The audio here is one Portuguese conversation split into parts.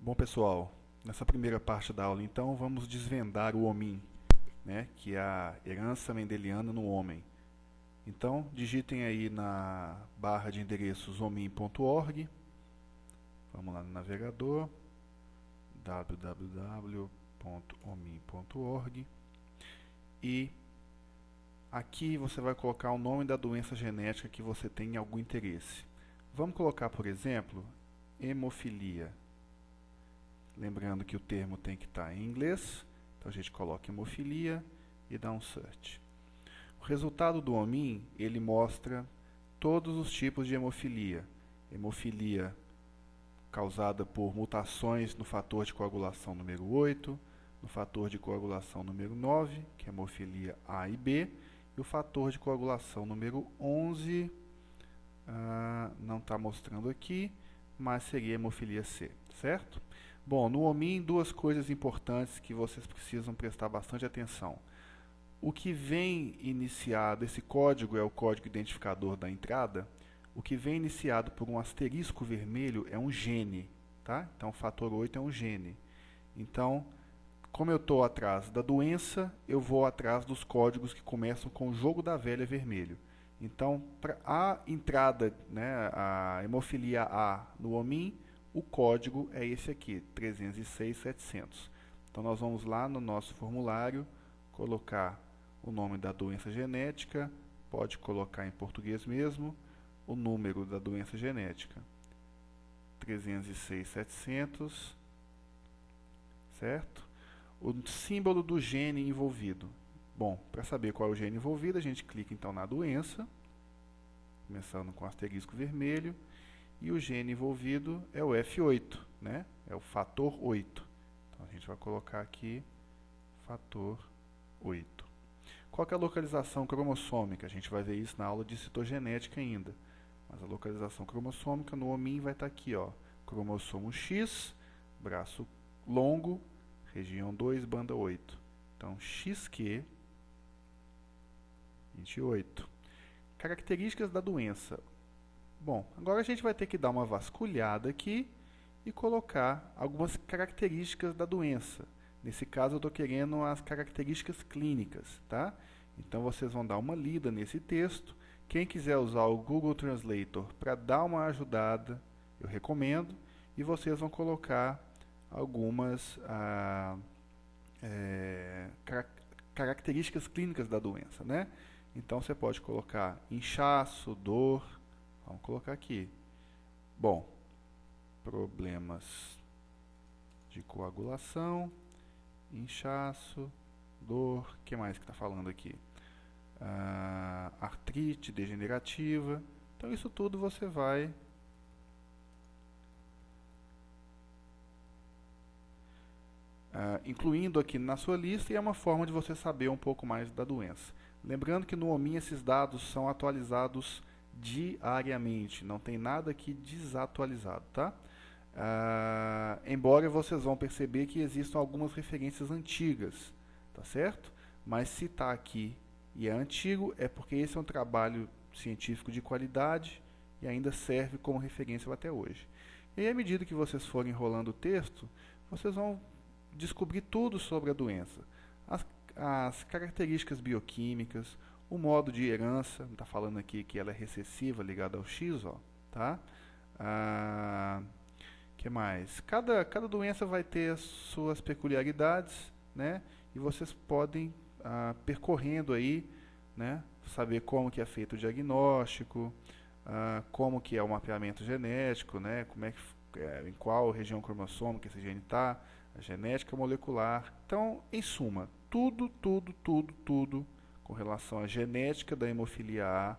Bom, pessoal, nessa primeira parte da aula, então, vamos desvendar o homim, né, que é a herança mendeliana no homem. Então, digitem aí na barra de endereços homim.org. Vamos lá no navegador, www.homim.org. E aqui você vai colocar o nome da doença genética que você tem algum interesse. Vamos colocar, por exemplo, hemofilia. Lembrando que o termo tem que estar em inglês, então a gente coloca hemofilia e dá um search. O resultado do homim, ele mostra todos os tipos de hemofilia. Hemofilia causada por mutações no fator de coagulação número 8, no fator de coagulação número 9, que é hemofilia A e B, e o fator de coagulação número 11, não está mostrando aqui, mas seria hemofilia C, certo? Bom, no homim, duas coisas importantes que vocês precisam prestar bastante atenção. O que vem iniciado, esse código é o código identificador da entrada, o que vem iniciado por um asterisco vermelho é um gene, tá? Então, o fator 8 é um gene. Então, como eu estou atrás da doença, eu vou atrás dos códigos que começam com o jogo da velha vermelho. Então, para a entrada, né, a hemofilia A no homim, o código é esse aqui, 306.700. Então, nós vamos lá no nosso formulário, colocar o nome da doença genética, pode colocar em português mesmo, o número da doença genética, 306.700, certo? O símbolo do gene envolvido. Bom, para saber qual é o gene envolvido, a gente clica então na doença, começando com o asterisco vermelho, e o gene envolvido é o F8, né? É o fator 8. Então a gente vai colocar aqui fator 8. Qual que é a localização cromossômica? A gente vai ver isso na aula de citogenética ainda. Mas a localização cromossômica no homem vai estar aqui, ó, cromossomo X, braço longo, região 2, banda 8. Então, XQ 28. Características da doença. Bom, agora a gente vai ter que dar uma vasculhada aqui e colocar algumas características da doença. Nesse caso, eu estou querendo as características clínicas, tá? Então, vocês vão dar uma lida nesse texto. Quem quiser usar o Google Translator para dar uma ajudada, eu recomendo. E vocês vão colocar algumas características clínicas da doença, né? Então, você pode colocar inchaço, dor. Vamos colocar aqui. Bom, problemas de coagulação, inchaço, dor, o que mais que está falando aqui? Artrite degenerativa. Então, isso tudo você vai incluindo aqui na sua lista, e é uma forma de você saber um pouco mais da doença. Lembrando que no homim esses dados são atualizados diariamente, não tem nada aqui desatualizado, tá? Embora vocês vão perceber que existam algumas referências antigas, tá certo? Mas se está aqui e é antigo, é porque esse é um trabalho científico de qualidade e ainda serve como referência até hoje. E aí, à medida que vocês forem enrolando o texto, vocês vão descobrir tudo sobre a doença. As características bioquímicas, o modo de herança, está falando aqui que ela é recessiva, ligada ao X, ó, tá? Que mais? Cada doença vai ter as suas peculiaridades, né? E vocês podem, percorrendo aí, né? Saber como que é feito o diagnóstico, como que é o mapeamento genético, né? Como é que, em qual região cromossômica esse gene está, a genética molecular. Então, em suma, tudo com relação à genética da hemofilia A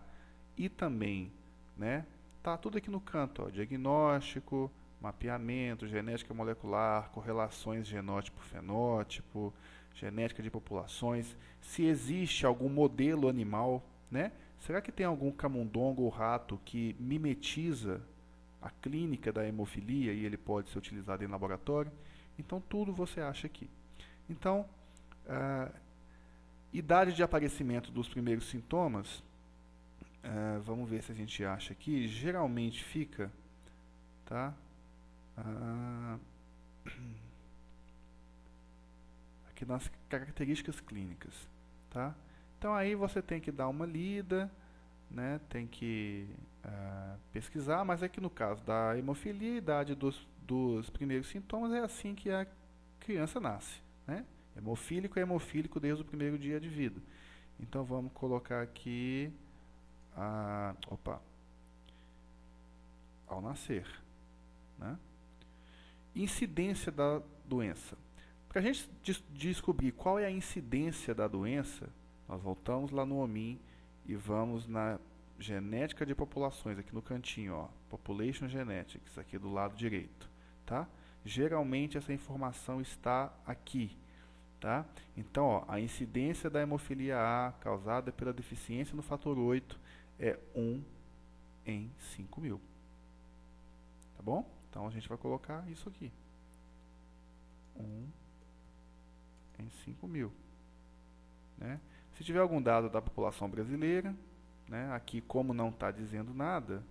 e também, né, tá tudo aqui no canto, ó, diagnóstico, mapeamento, genética molecular, correlações genótipo-fenótipo, genética de populações, se existe algum modelo animal, né? Será que tem algum camundongo ou rato que mimetiza a clínica da hemofilia e ele pode ser utilizado em laboratório? Então, tudo você acha aqui. Então, idade de aparecimento dos primeiros sintomas, vamos ver se a gente acha aqui, geralmente fica, tá? aqui nas características clínicas, tá? Então aí você tem que dar uma lida, né? Tem que pesquisar, mas aqui no caso da hemofilia, a idade dos primeiros sintomas é assim que a criança nasce, né? Hemofílico é hemofílico desde o primeiro dia de vida. Então vamos colocar aqui ao nascer, né? Incidência da doença. Para a gente descobrir qual é a incidência da doença, nós voltamos lá no OMIM e vamos na genética de populações, aqui no cantinho, ó, Population Genetics, aqui do lado direito, tá? Geralmente essa informação está aqui, tá? Então, ó, a incidência da hemofilia A causada pela deficiência no fator 8 é 1 em 5.000. Tá bom? Então a gente vai colocar isso aqui. 1 em 5.000. Né? Se tiver algum dado da população brasileira, né, aqui como não está dizendo nada,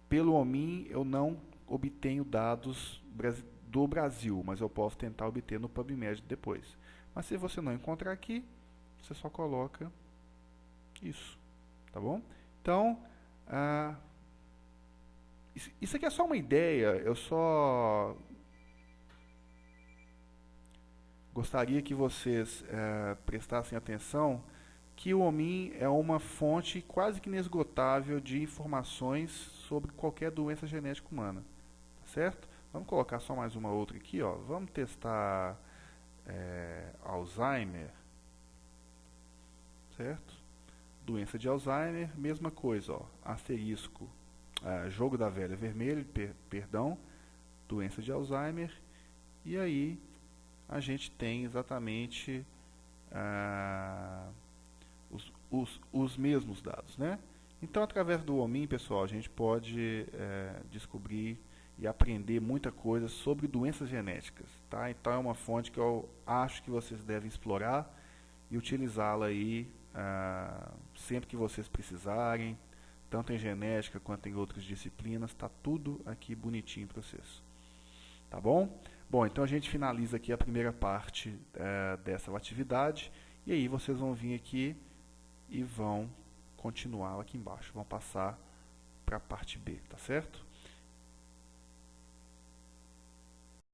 pelo OMIM eu não obtenho dados do Brasil, mas eu posso tentar obter no PubMed depois. Mas se você não encontrar aqui, você só coloca isso, tá bom? Então, isso aqui é só uma ideia, eu só gostaria que vocês prestassem atenção que o OMIM é uma fonte quase que inesgotável de informações sobre qualquer doença genética humana, tá certo? Vamos colocar só mais uma outra aqui, ó. Vamos testar Alzheimer, certo? Doença de Alzheimer, mesma coisa, ó. Asterisco, jogo da velha vermelho, perdão, doença de Alzheimer, e aí a gente tem exatamente os mesmos dados, né? Então, através do OMIM, pessoal, a gente pode descobrir e aprender muita coisa sobre doenças genéticas, tá? Então, é uma fonte que eu acho que vocês devem explorar e utilizá-la aí sempre que vocês precisarem, tanto em genética quanto em outras disciplinas, tá tudo aqui bonitinho para vocês. Tá bom? Bom, então a gente finaliza aqui a primeira parte dessa atividade, e aí vocês vão vir aqui e vão continuar aqui embaixo, vão passar para a parte B, tá certo?